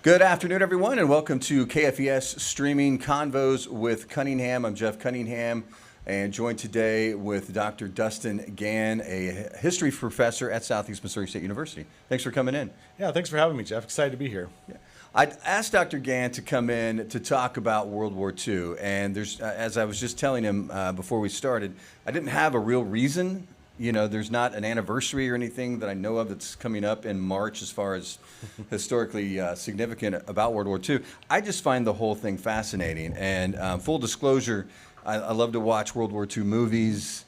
Good afternoon, everyone, and welcome to KFVS Streaming Convos with Cunningham. I'm Jeff Cunningham, and joined today with Dr. Dustin Gann, a history professor at Southeast Missouri State University. Thanks for coming in. Yeah, thanks for having me, Jeff. Excited to be here. Yeah. I asked Dr. Gann to come in to talk about World War II, and there's, as I was just telling him before we started, I didn't have a real reason. You know, there's not an anniversary or anything that I know of that's coming up in March as far as historically significant about World War II. I just find the whole thing fascinating. And full disclosure, I love to watch World War II movies,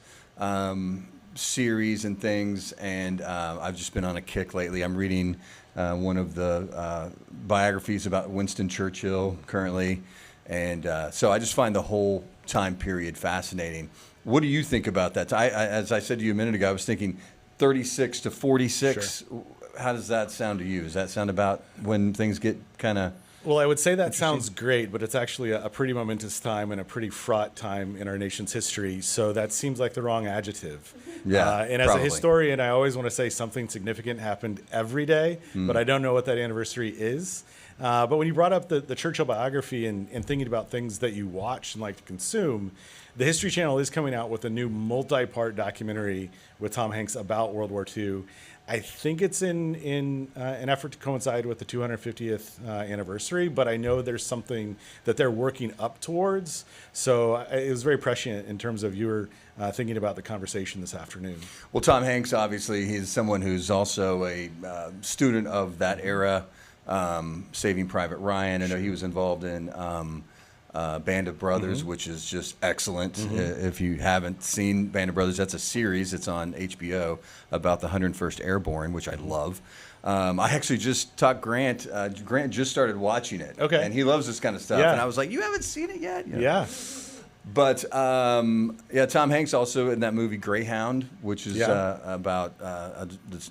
series and things, and I've just been on a kick lately. I'm reading one of the biographies about Winston Churchill currently, and so I just find the whole time period fascinating. What do you think about that? As I said to you a minute ago, I was thinking 36 to 46. Sure. How does that sound to you? Does that sound about when things get kind of... Well, I would say that sounds great, but it's actually a pretty momentous time and a pretty fraught time in our nation's history. So that seems like the wrong adjective. Yeah, and as a historian, I always want to say something significant happened every day, but I don't know what that anniversary is. But when you brought up the Churchill biography and thinking about things that you watch and like to consume, the History Channel is coming out with a new multi-part documentary with Tom Hanks about World War II. I think it's in an effort to coincide with the 250th anniversary, but I know there's something that they're working up towards. So it was very prescient in terms of you were thinking about the conversation this afternoon. Well, Tom Hanks, obviously, he's someone who's also a student of that era, Saving Private Ryan. I know he was involved in Band of Brothers, which is just excellent. If you haven't seen Band of Brothers, that's a series. It's on HBO about the 101st Airborne, which I love. I actually just talked Grant. Grant just started watching it. Okay. And he loves this kind of stuff. Yeah. And I was like, you haven't seen it yet? You know? Yeah. But, yeah, Tom Hanks also in that movie Greyhound, which is about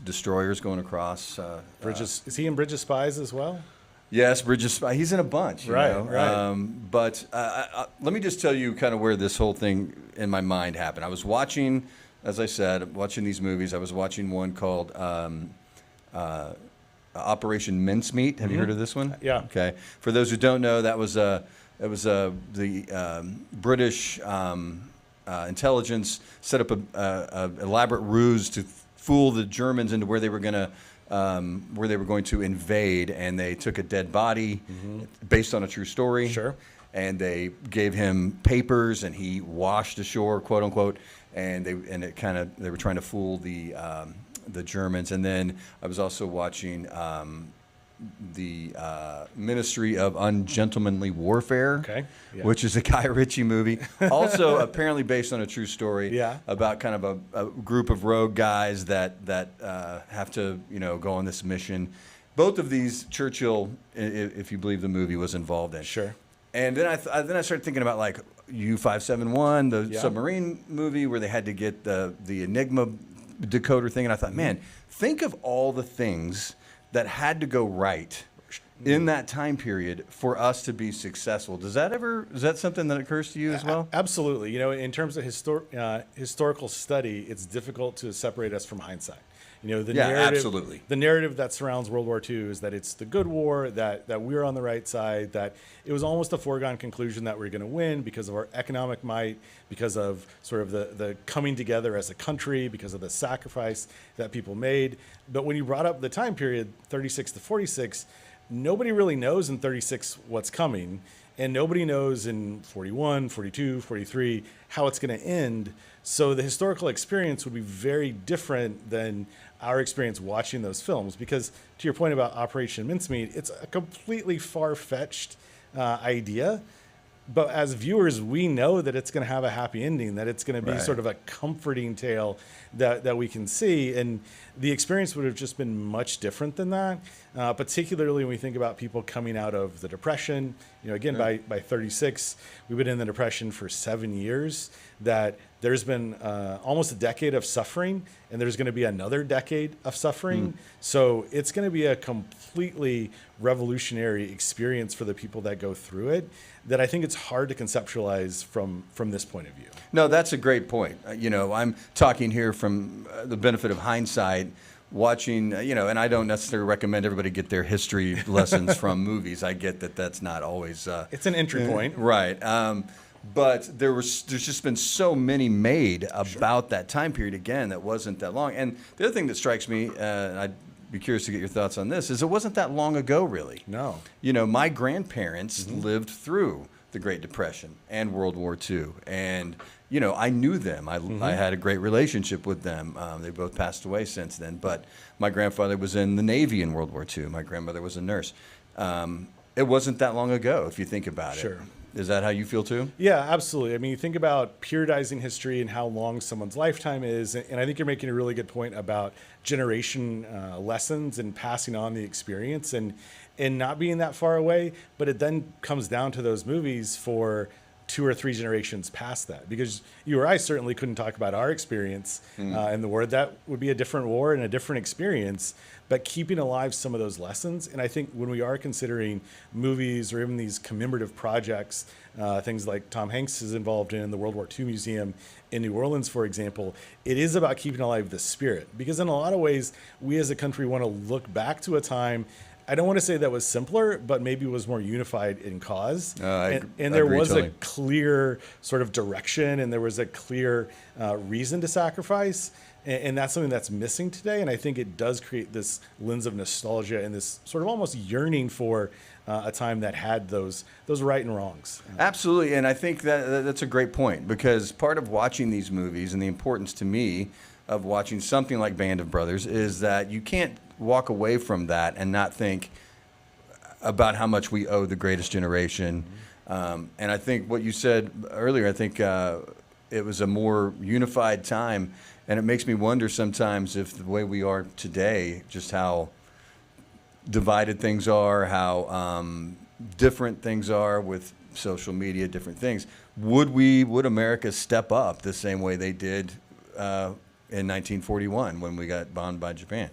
destroyers going across. Bridges. Is he in Bridge of Spies as well? Yes, Bridges. He's in a bunch, you know? Right. But let me just tell you kind of where this whole thing in my mind happened. I was watching, as I said, watching these movies. I was watching one called Operation Mincemeat. Have you heard of this one? Yeah. Okay. For those who don't know, that was the British intelligence set up a elaborate ruse to fool the Germans into where they were going to invade, and they took a dead body based on a true story. Sure. And they gave him papers, and he washed ashore, quote unquote. And they were trying to fool the Germans. And then I was also watching the Ministry of Ungentlemanly Warfare, which is a Guy Ritchie movie, also apparently based on a true story about kind of a group of rogue guys that have to go on this mission. Both of these Churchill, if you believe the movie, was involved in. Sure. And then I started thinking about like U-571, the submarine movie where they had to get the Enigma decoder thing, and I thought, man, think of all the things that had to go right in that time period for us to be successful. Is that something that occurs to you as well? Absolutely. In terms of historical study, it's difficult to separate us from hindsight. Absolutely. The narrative that surrounds World War II is that it's the good war, that we're on the right side, that it was almost a foregone conclusion that we're going to win because of our economic might, because of sort of the coming together as a country, because of the sacrifice that people made. But when you brought up the time period, 36 to 46, nobody really knows in 36 what's coming, and nobody knows in 41, 42, 43 how it's going to end. So the historical experience would be very different than our experience watching those films, because to your point about Operation Mincemeat, it's a completely far-fetched idea. But as viewers, we know that it's going to have a happy ending, that it's going to be sort of a comforting tale that we can see. And the experience would have just been much different than that, particularly when we think about people coming out of the Depression. Again, by 36, we've been in the Depression for 7 years, that there's been almost a decade of suffering, and there's going to be another decade of suffering. So it's going to be a completely revolutionary experience for the people that go through it, that I think it's hard to conceptualize from this point of view. No, that's a great point. I'm talking here from the benefit of hindsight. watching, and I don't necessarily recommend everybody get their history lessons from movies. I get that that's not always It's an entry point. right. But there's just been so many made about that time period again that wasn't that long. And the other thing that strikes me, and I'd be curious to get your thoughts on this, is it wasn't that long ago, really. No. My grandparents lived through the Great Depression and World War II, and I knew them. I had a great relationship with them. They both passed away since then, but my grandfather was in the Navy in World War II. My grandmother was a nurse. It wasn't that long ago, if you think about it. Sure. Is that how you feel too? Yeah, absolutely. I mean, you think about periodizing history and how long someone's lifetime is, and I think you're making a really good point about generation lessons and passing on the experience and not being that far away. But it then comes down to those movies for 2 or 3 generations past that, because you or I certainly couldn't talk about our experience in the war. That would be a different war and a different experience, but keeping alive some of those lessons. And I think when we are considering movies or even these commemorative projects, things like Tom Hanks is involved in the World War II Museum in New Orleans, for example, it is about keeping alive the spirit, because in a lot of ways, we as a country want to look back to a time, I don't want to say that was simpler, but maybe was more unified in cause. And there was totally. a clear sort of direction, and there was a clear reason to sacrifice. And that's something that's missing today. And I think it does create this lens of nostalgia and this sort of almost yearning for a time that had those right and wrongs. Absolutely. And I think that's a great point, because part of watching these movies and the importance to me of watching something like Band of Brothers is that you can't walk away from that and not think about how much we owe the greatest generation. And I think what you said earlier, I think it was a more unified time. And it makes me wonder sometimes if the way we are today, just how divided things are, how different things are with social media, different things. Would America step up the same way they did in 1941 when we got bombed by Japan?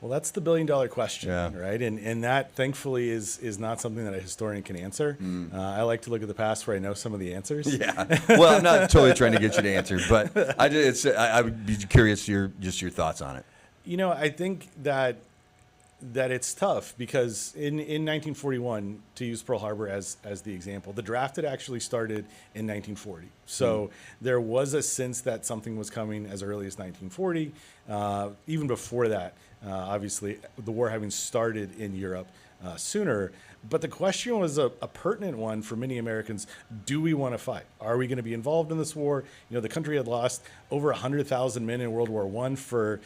Well, that's the billion-dollar question, Yeah. right? And that, thankfully, is not something that a historian can answer. I like to look at the past where I know some of the answers. Yeah. Well, I'm not totally trying to get you to answer, but I would be curious your thoughts on it. I think that it's tough because in 1941, to use Pearl Harbor as the example, the draft had actually started in 1940. So there was a sense that something was coming as early as 1940. Even before that, obviously, the war having started in Europe sooner. But the question was a pertinent one for many Americans. Do we want to fight? Are we going to be involved in this war? The country had lost over 100,000 men in World War I for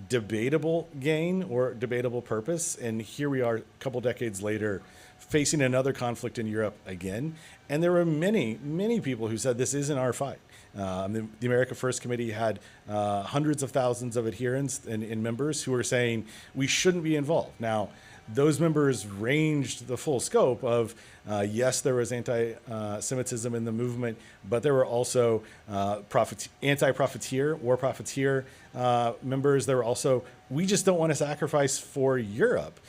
debatable gain or debatable purpose. And here we are a couple decades later facing another conflict in Europe again. And there were many, many people who said this isn't our fight. The America First Committee had hundreds of thousands of adherents and members who were saying we shouldn't be involved. Now, those members ranged the full scope of, yes, there was anti-Semitism in the movement, but there were also anti-profiteer, war profiteer members. There were also, we just don't want to sacrifice for Europe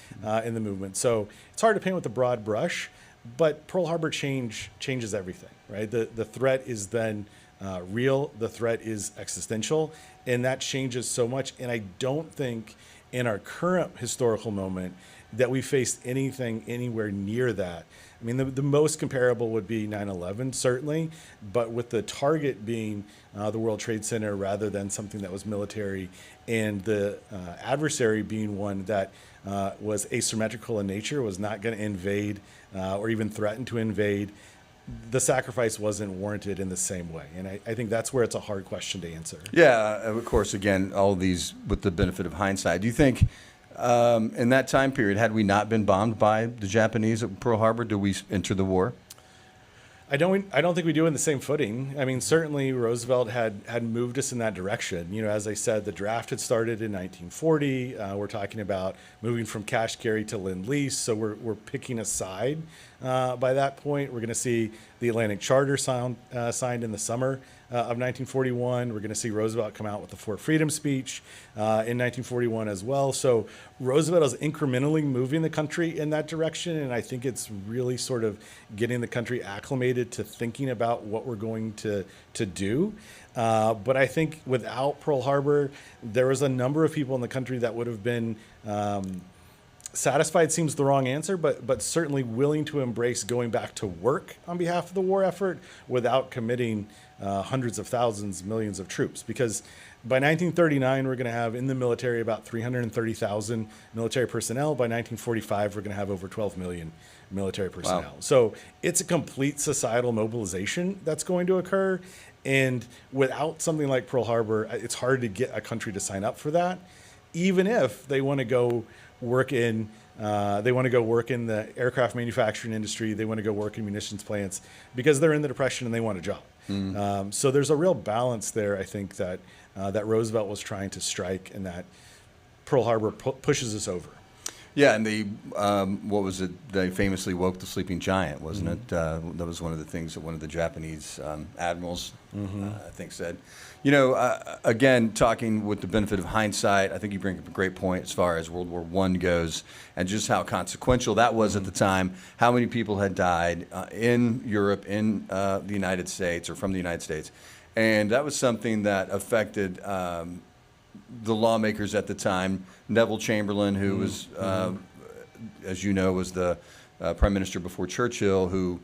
in the movement. So it's hard to paint with a broad brush, but Pearl Harbor changes everything, right? The threat is then real. The threat is existential, and that changes so much. And I don't think in our current historical moment that we faced anything anywhere near that. I mean, the most comparable would be 9/11, certainly, but with the target being the World Trade Center rather than something that was military, and the adversary being one that was asymmetrical in nature, was not going to invade or even threaten to invade, the sacrifice wasn't warranted in the same way. And I think that's where it's a hard question to answer. Yeah, of course, again, all these with the benefit of hindsight. Do you think in that time period, had we not been bombed by the Japanese at Pearl Harbor, do we enter the war? I don't think we do in the same footing. I mean, certainly Roosevelt had moved us in that direction. As I said, the draft had started in 1940. We're talking about moving from cash carry to lend-lease. So we're picking a side by that point. We're going to see the Atlantic Charter signed in the summer of 1941. We're going to see Roosevelt come out with the Fort Freedom speech in 1941 as well. So Roosevelt is incrementally moving the country in that direction, and I think it's really sort of getting the country acclimated to thinking about what we're going to do. But I think without Pearl Harbor, there was a number of people in the country that would have been satisfied seems the wrong answer, but certainly willing to embrace going back to work on behalf of the war effort without committing hundreds of thousands, millions of troops. Because by 1939, we're going to have in the military about 330,000 military personnel. By 1945, we're going to have over 12 million military personnel. Wow. So it's a complete societal mobilization that's going to occur. And without something like Pearl Harbor, it's hard to get a country to sign up for that, even if they want to go work in the aircraft manufacturing industry. They want to go work in munitions plants because they're in the Depression and they want a job. So there's a real balance there, I think, that Roosevelt was trying to strike, and that Pearl Harbor pushes us over. Yeah, and what was it? They famously woke the sleeping giant, wasn't it? That was one of the things that one of the Japanese admirals, I think, said. You know, again, talking with the benefit of hindsight, I think you bring up a great point as far as World War I goes, and just how consequential that was at the time. How many people had died in Europe, in the United States, or from the United States, and that was something that affected the lawmakers at the time. Neville Chamberlain, who was, as you know, was the prime minister before Churchill, who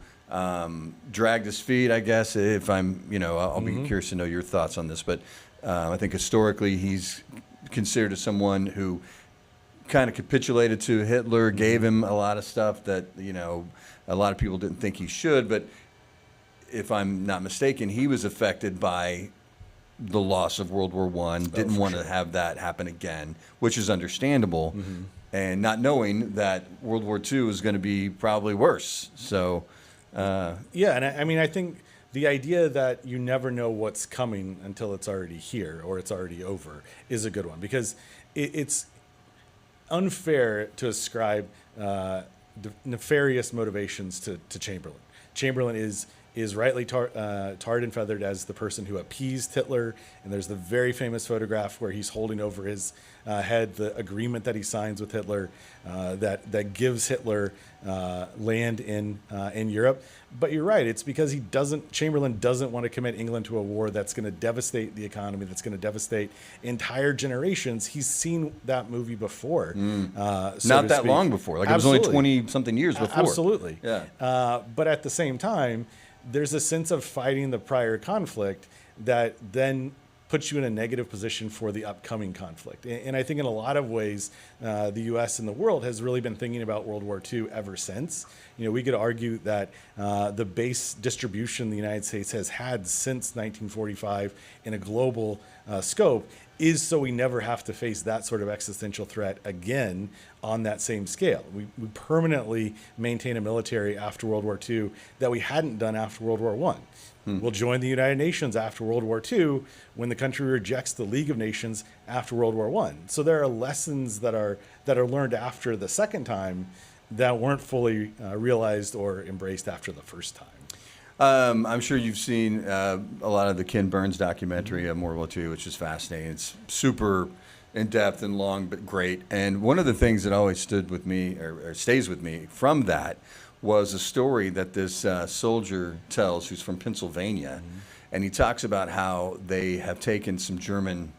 dragged his feet, I guess, if I'm, I'll be curious to know your thoughts on this. But I think historically he's considered as someone who kind of capitulated to Hitler, gave him a lot of stuff that, a lot of people didn't think he should. But if I'm not mistaken, he was affected by the loss of World War I, didn't want to have that happen again, which is understandable, and not knowing that World War II is going to be probably worse. So, yeah, and I think the idea that you never know what's coming until it's already here or it's already over is a good one, because it's unfair to ascribe nefarious motivations to Chamberlain. Chamberlain is rightly tarred and feathered as the person who appeased Hitler. And there's the very famous photograph where he's holding over his head the agreement that he signs with Hitler that gives Hitler land in Europe. But you're right, it's because Chamberlain doesn't want to commit England to a war that's going to devastate the economy, that's going to devastate entire generations. He's seen that movie before. Not that long before. Like, Absolutely. It was only 20-something years before. Absolutely. Yeah. But at the same time, there's a sense of fighting the prior conflict that then puts you in a negative position for the upcoming conflict. And I think in a lot of ways, the U.S. and the world has really been thinking about World War II ever since. We could argue that the base distribution the United States has had since 1945 in a global scope is so we never have to face that sort of existential threat again on that same scale. We permanently maintain a military after World War II that we hadn't done after World War I. We'll join the United Nations after World War II when the country rejects the League of Nations after World War I. So there are lessons that are learned after the second time that weren't fully realized or embraced after the first time. I'm sure you've seen a lot of the Ken Burns documentary of World War II, which is fascinating. It's super in-depth and long, but great. And one of the things that always stood with me, or stays with me from that, was a story that this soldier tells who's from Pennsylvania. And he talks about how they have taken some German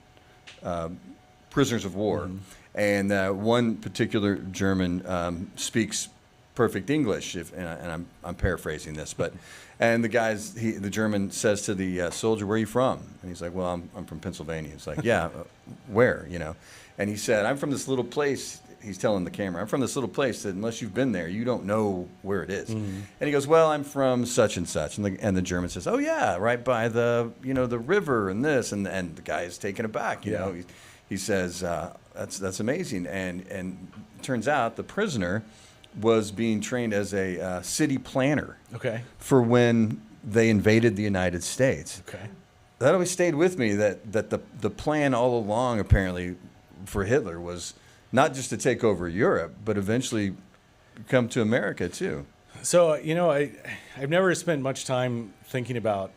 prisoners of war. And one particular German speaks perfect English, and I'm paraphrasing this, but and the German says to the soldier, "Where are you from?" And he's like, "Well, I'm from Pennsylvania." He's like, "Yeah, where?" And he said, "I'm from this little place." He's telling the camera, "I'm from this little place that unless you've been there, you don't know where it is." And he goes, "Well, I'm from such and such." And the German says, "Oh yeah, right by the the river and this," and the guy is taken aback. He says, "That's amazing." And it turns out the prisoner was being trained as a city planner. Okay. For when they invaded the United States. Okay. That always stayed with me, that the plan all along apparently for Hitler was not just to take over Europe, but eventually come to America too. So, I've never spent much time thinking about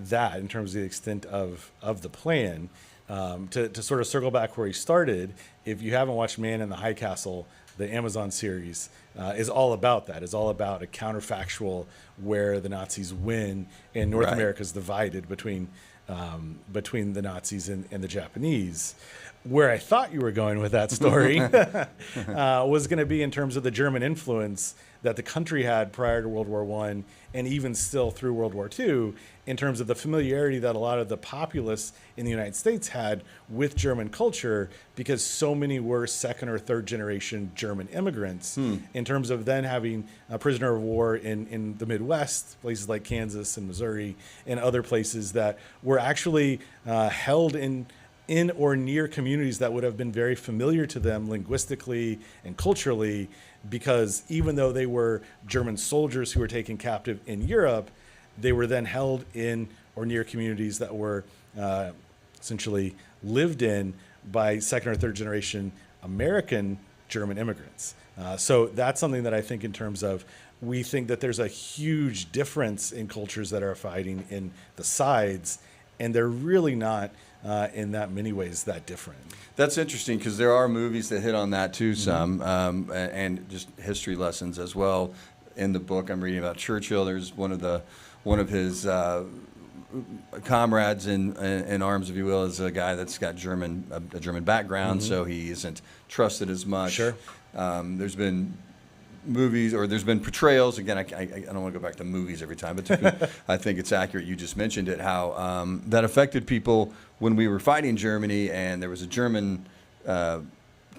that in terms of the extent of the plan. To sort of circle back where he started, if you haven't watched Man in the High Castle, the Amazon series is all about that. It's all about a counterfactual where the Nazis win and North Right. America is divided between the Nazis and the Japanese. Where I thought you were going with that story was going to be in terms of the German influence that the country had prior to World War I and even still through World War II, in terms of the familiarity that a lot of the populace in the United States had with German culture, because so many were second or third generation German immigrants, in terms of then having a prisoner of war in the Midwest, places like Kansas and Missouri and other places that were actually held in or near communities that would have been very familiar to them linguistically and culturally, because even though they were German soldiers who were taken captive in Europe, they were then held in or near communities that were essentially lived in by second or third generation American German immigrants. So that's something that I think in terms of, we think that there's a huge difference in cultures that are fighting in the sides, and they're really not in that many ways that different. That's interesting, because there are movies that hit on that too, some, and just history lessons as well. In the book I'm reading about Churchill, there's one of his comrades in arms, if you will, is a guy that's got a German background, so he isn't trusted as much. Sure. There's been movies, or there's been portrayals, again, I don't want to go back to movies every time, but I think it's accurate, you just mentioned it, how that affected people when we were fighting Germany, and there was a German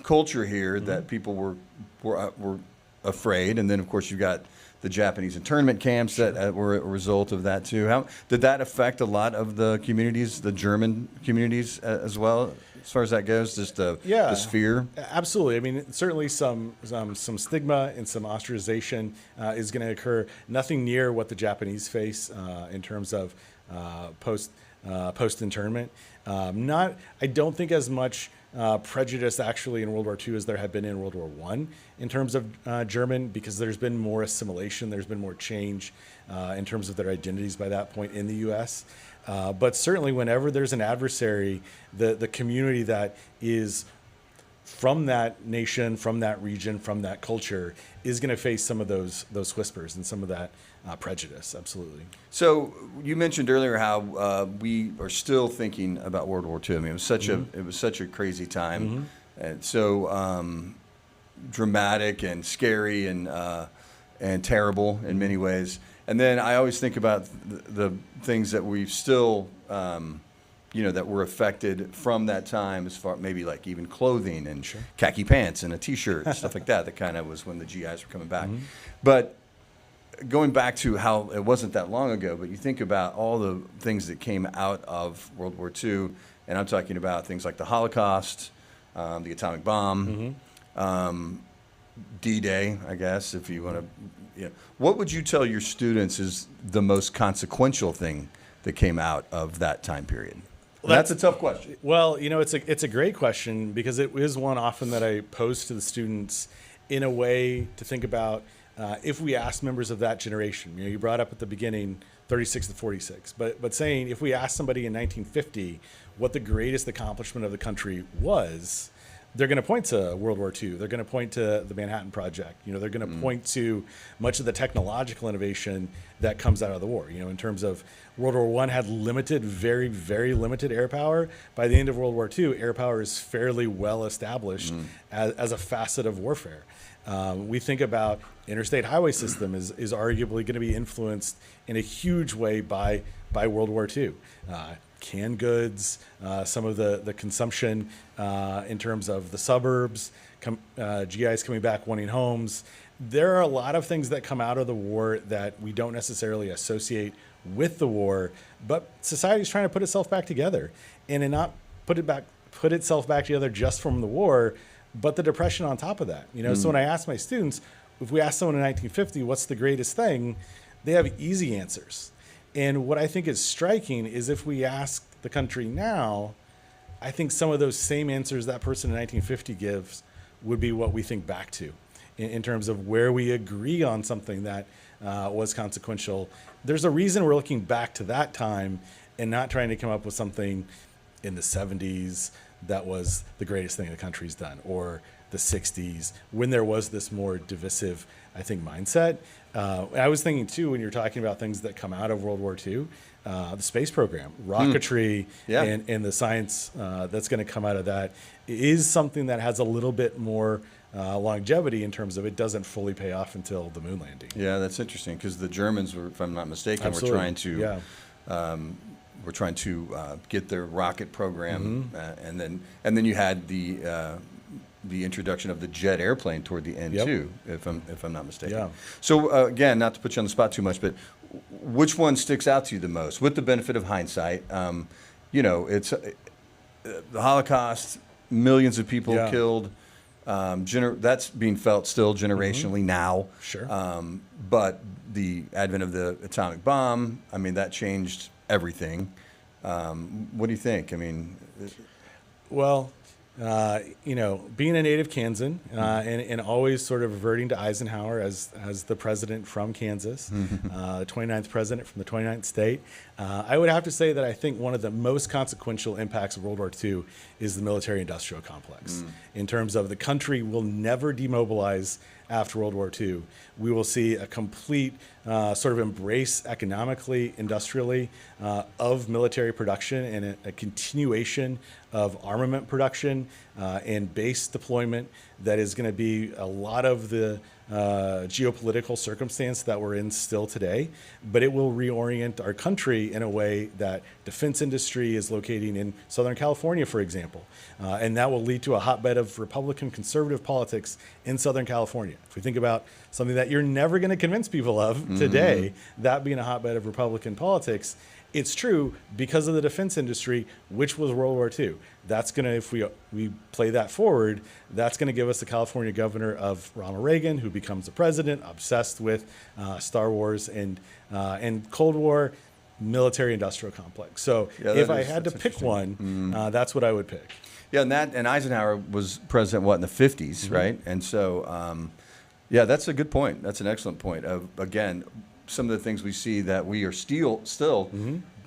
culture here that people were afraid, and then of course you've got the Japanese internment camps that were a result of that too. How did that affect a lot of the communities, the German communities as well, as far as that goes? Just the fear? Absolutely. I mean, certainly some stigma and some ostracization is going to occur. Nothing near what the Japanese face in terms of post internment. I don't think as much prejudice actually in World War II as there had been in World War I in terms of German, because there's been more assimilation, there's been more change in terms of their identities by that point in the U.S. But certainly whenever there's an adversary, the community that is from that nation, from that region, from that culture is going to face some of those whispers and some of that prejudice. Absolutely. So you mentioned earlier how we are still thinking about World War II. I mean, it was such a crazy time, and so dramatic and scary and terrible in many ways. And then I always think about the things that we've still, that were affected from that time, as far maybe like even clothing and khaki pants and a T-shirt and stuff like that. That kind of was when the GIs were coming back. But going back to how it wasn't that long ago, but you think about all the things that came out of World War II, and I'm talking about things like the Holocaust, the atomic bomb, D-Day, I guess, if you want to. What would you tell your students is the most consequential thing that came out of that time period? Well, that's a tough question. Well, it's a great question, because it is one often that I pose to the students in a way to think about if we ask members of that generation. You brought up at the beginning 36 to 46, but saying if we ask somebody in 1950 what the greatest accomplishment of the country was, they're going to point to World War II. They're going to point to the Manhattan Project. They're going to point to much of the technological innovation that comes out of the war. In terms of World War I had limited, very, very limited air power. By the end of World War II, air power is fairly well established as a facet of warfare. We think about interstate highway system is arguably going to be influenced in a huge way by World War II. Canned goods, some of the consumption in terms of the suburbs, GIs coming back wanting homes. There are a lot of things that come out of the war that we don't necessarily associate with the war, but society's trying to put itself back together, and not put itself back together just from the war, but the Depression on top of that. So when I ask my students, if we ask someone in 1950, what's the greatest thing, they have easy answers. And what I think is striking is if we ask the country now, I think some of those same answers that person in 1950 gives would be what we think back to. in terms of where we agree on something that was consequential. There's a reason we're looking back to that time and not trying to come up with something in the 70s that was the greatest thing the country's done, or the 60s, when there was this more divisive, I think, mindset. I was thinking, too, when you're talking about things that come out of World War II, the space program, rocketry, and the science that's going to come out of that is something that has a little bit more longevity in terms of it doesn't fully pay off until the moon landing. Yeah, that's interesting, because the Germans were, if I'm not mistaken, Absolutely. were trying to get their rocket program, and then you had the introduction of the jet airplane toward the end too, if I'm not mistaken. Yeah. So again, not to put you on the spot too much, but which one sticks out to you the most? With the benefit of hindsight, it's the Holocaust, millions of people killed. That's being felt still generationally now. Sure. But the advent of the atomic bomb, I mean, that changed everything. What do you think? I mean, well, being a native Kansan and always sort of reverting to Eisenhower as the president from Kansas, the 29th president from the 29th state, I would have to say that I think one of the most consequential impacts of World War II is the military-industrial complex. In terms of the country will never demobilize after World War II. We will see a complete sort of embrace economically, industrially, of military production, and a continuation of armament production and base deployment that is going to be a lot of the geopolitical circumstance that we're in still today, but it will reorient our country in a way that defense industry is locating in Southern California, for example, and that will lead to a hotbed of Republican conservative politics in Southern California. If we think about something that you're never going to convince people of today, that being a hotbed of Republican politics, it's true because of the defense industry, which was World War II. That's going to, if we play that forward, that's going to give us the California governor of Ronald Reagan, who becomes the president, obsessed with Star Wars and Cold War, military-industrial complex. So if I had to pick one, that's what I would pick. Yeah, and Eisenhower was president, in the 50s, right? And so, that's a good point. That's an excellent point. Again, some of the things we see that we are still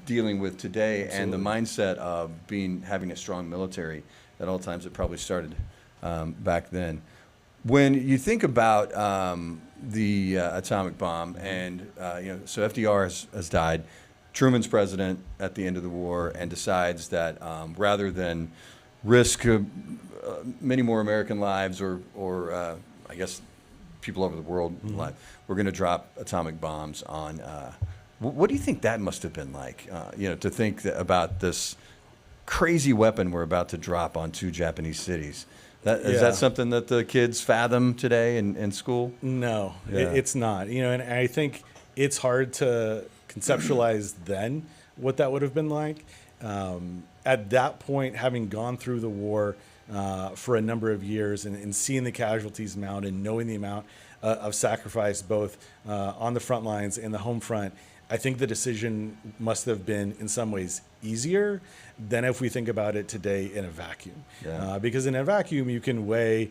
dealing with today, and the mindset of having a strong military at all times. It probably started back then. When you think about the atomic bomb, and so FDR has died. Truman's president at the end of the war, and decides that rather than risk many more American lives, or I guess people over the world, we're going to drop atomic bombs on. What do you think that must have been like? To think about this crazy weapon we're about to drop on 2 Japanese cities. Is that something that the kids fathom today in school? No, it's not. And I think it's hard to conceptualize then what that would have been like. At that point, having gone through the war for a number of years and seeing the casualties mount and knowing the amount of sacrifice both on the front lines and the home front, I think the decision must have been in some ways easier than if we think about it today in a vacuum. Because in a vacuum, you can weigh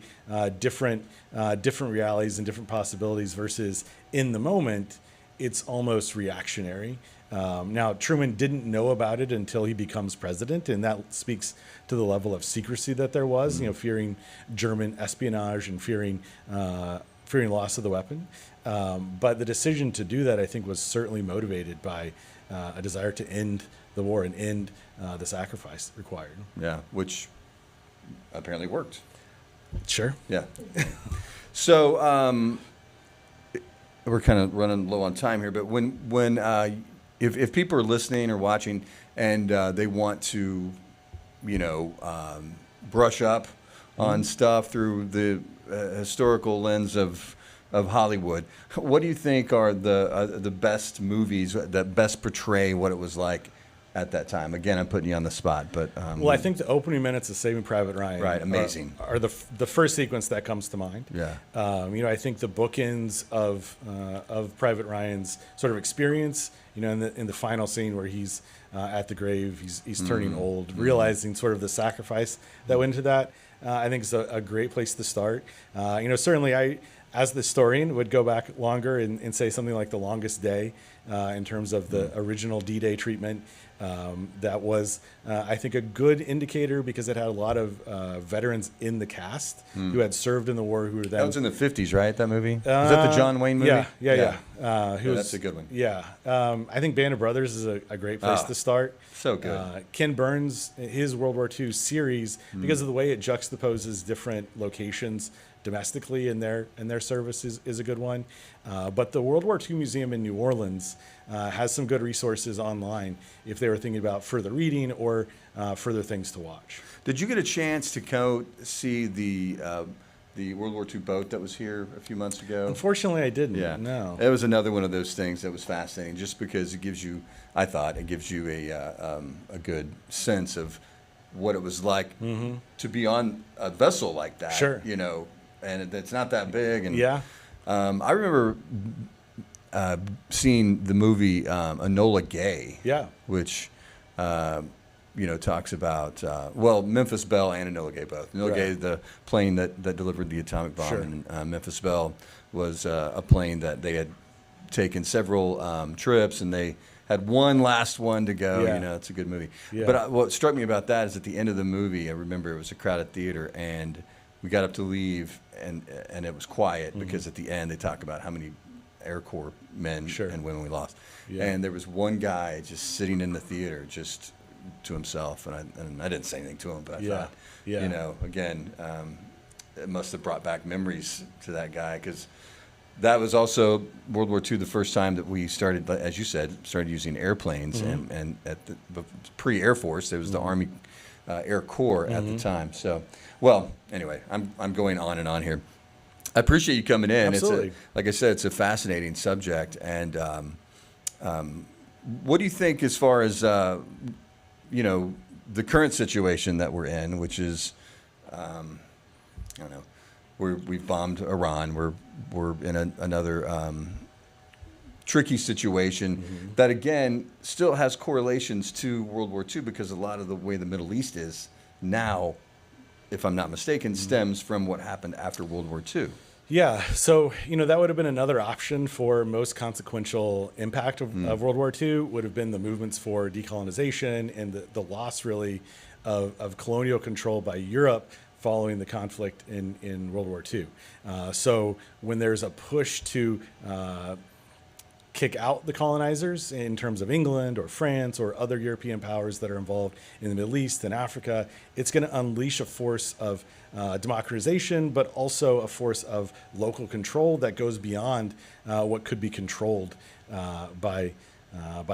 different realities and different possibilities versus in the moment, it's almost reactionary. Now, Truman didn't know about it until he becomes president, and that speaks to the level of secrecy that there was, fearing German espionage and fearing loss of the weapon. But the decision to do that, I think, was certainly motivated by a desire to end the war and end the sacrifice required. Yeah, which apparently worked. Sure. Yeah. So we're kind of running low on time here, but if people are listening or watching and they want to, brush up on stuff through the historical lens of Hollywood, what do you think are the best movies that best portray what it was like at that time? Again, I'm putting you on the spot, but well, I think the opening minutes of Saving Private Ryan, right, amazing, are the first sequence that comes to mind. Yeah, I think the bookends of Private Ryan's sort of experience, in the final scene where he's at the grave, he's turning old, realizing sort of the sacrifice that went into that. I think it's a great place to start. Certainly as the historian, would go back longer and say something like The Longest Day in terms of the original D-Day treatment. That was, I think, a good indicator because it had a lot of veterans in the cast who had served in the war who were then. That was in the 50s, right? That movie? Was that the John Wayne movie? Yeah. That's a good one. Yeah. I think Band of Brothers is a great place to start. So good. Ken Burns, his World War II series, because of the way it juxtaposes different locations domestically in their service is a good one. But the World War II Museum in New Orleans has some good resources online if they were thinking about further reading or further things to watch. Did you get a chance to go see the World War II boat that was here a few months ago? Unfortunately, I didn't. Yeah. No. It was another one of those things that was fascinating just because it gives you, I thought, it gives you a good sense of what it was like to be on a vessel like that. Sure. You know, and it's not that big. And Yeah. I remember seeing the movie Enola Gay. Yeah. Which, talks about, Memphis Belle and Enola Gay both. Enola Gay, the plane that delivered the atomic bomb, Sure. and Memphis Belle was a plane that they had taken several trips, and they had one last one to go. Yeah. It's a good movie. Yeah. But what struck me about that is at the end of the movie, I remember it was a crowded theater, and we got up to leave, and it was quiet because at the end they talk about how many Air Corps men Sure. and women we lost. Yeah. And there was one guy just sitting in the theater just to himself, and I didn't say anything to him, but I thought, again, it must have brought back memories to that guy, because that was also World War II, the first time that we started, as you said, using airplanes, and at the pre-Air Force, there was the Army Air Corps at the time. So, well, anyway, I'm going on and on here. I appreciate you coming in. Absolutely. Like I said, it's a fascinating subject. And what do you think as far as, the current situation that we're in, which is, I don't know, we've bombed Iran. We're in another tricky situation that, again, still has correlations to World War II, because a lot of the way the Middle East is now, if I'm not mistaken, stems from what happened after World War II. Yeah, so that would have been another option for most consequential impact of World War II, would have been the movements for decolonization and the loss really of colonial control by Europe following the conflict in World War II. So when there's a push to kick out the colonizers in terms of England or France or other European powers that are involved in the Middle East and Africa, it's going to unleash a force of democratization, but also a force of local control that goes beyond what could be controlled by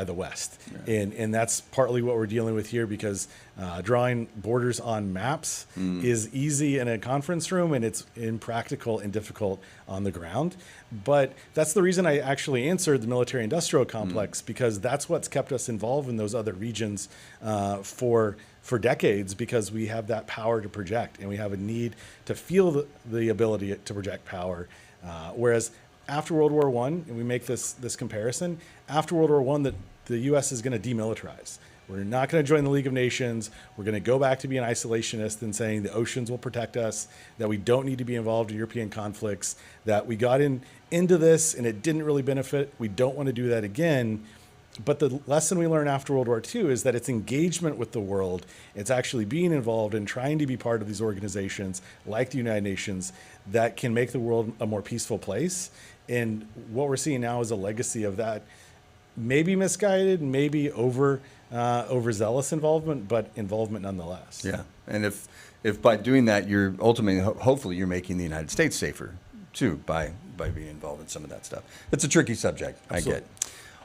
the West. Yeah. And that's partly what we're dealing with here, because drawing borders on maps is easy in a conference room, and it's impractical and difficult on the ground. But that's the reason I actually answered the military-industrial complex, because that's what's kept us involved in those other regions for decades, because we have that power to project, and we have a need to feel the ability to project power. Whereas after World War I, and we make this comparison, after World War I, the U.S. is going to demilitarize. We're not going to join the League of Nations. We're going to go back to being isolationist and saying the oceans will protect us, that we don't need to be involved in European conflicts, that we got into this and it didn't really benefit. We don't want to do that again. But the lesson we learned after World War II is that it's engagement with the world. It's actually being involved and trying to be part of these organizations like the United Nations that can make the world a more peaceful place. And what we're seeing now is a legacy of that, maybe misguided, maybe overzealous involvement, but involvement nonetheless. Yeah, and if by doing that, you're ultimately, hopefully, you're making the United States safer too by being involved in some of that stuff. It's a tricky subject. Absolutely.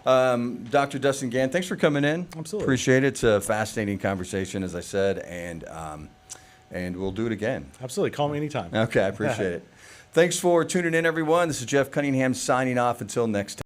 I get. Dr. Dustin Gann, thanks for coming in. Absolutely. Appreciate it. It's a fascinating conversation, as I said, and we'll do it again. Absolutely. Call me anytime. Okay, I appreciate it. Thanks for tuning in, everyone. This is Jeff Cunningham signing off until next time.